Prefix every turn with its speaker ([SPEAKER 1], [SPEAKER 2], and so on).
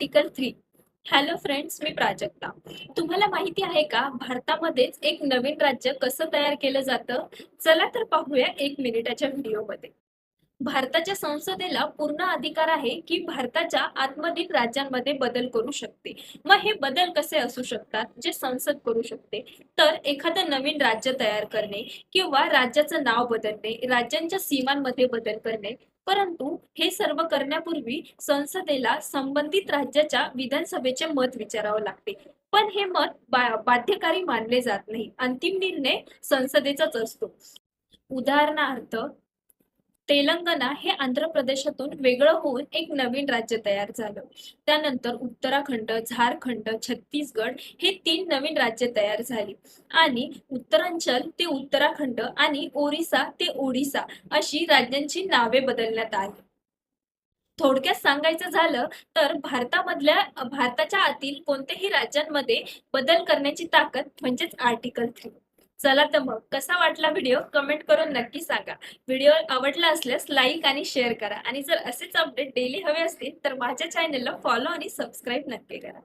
[SPEAKER 1] Article 3. Hello friends, मी प्राजक्ता. तुम्हाला माहिती आहे का भारतामध्येच एक नवीन राज्य कसं तयार केलं जातं? चला तर पाहूया 1 मिनिटाच्या व्हिडिओमध्ये. भारताच्या संसदेला पूर्ण अधिकार आहे की भारताच्या आतमधील राज्यांमध्ये बदल करू शकते. मग हे बदल कसे असू शकतात जे संसद करू शकते? तर एखादं नवीन राज्य तयार करणे किंवा राज्याचं नाव बदलणे, राज्यांच्या सीमांमध्ये बदल करणे. परंतु हे सर्व करण्यापूर्वी संसदेला संबंधित राज्याच्या विधानसभेचे मत विचारावं लागते. पण हे मत बाध्यकारी मानले जात नाही. अंतिम निर्णय संसदेचाच असतो. उदाहरणार्थ, तेलंगणा हे आंध्र प्रदेशातून वेगळं होऊन एक नवीन राज्य तयार झालं. त्यानंतर उत्तराखंड, झारखंड, छत्तीसगड हे 3 नवीन राज्य तयार झाली आणि उत्तरांचल ते उत्तराखंड आणि ओरिसा ते ओडिसा अशी राज्यांची नावे बदलण्यात आली. थोडक्यात सांगायचं झालं तर भारताच्या आतील कोणत्याही राज्यांमध्ये बदल करण्याची ताकद म्हणजेच आर्टिकल 3. चला तर मग कसा वाटला व्हिडिओ कमेंट करून नक्की सांगा. व्हिडिओ आवडला असल्यास लाईक आणि शेअर करा आणि जर असेच अपडेट डेली हवे असतील तर माझ्या चॅनलला फॉलो आणि सबस्क्राईब नक्की करा.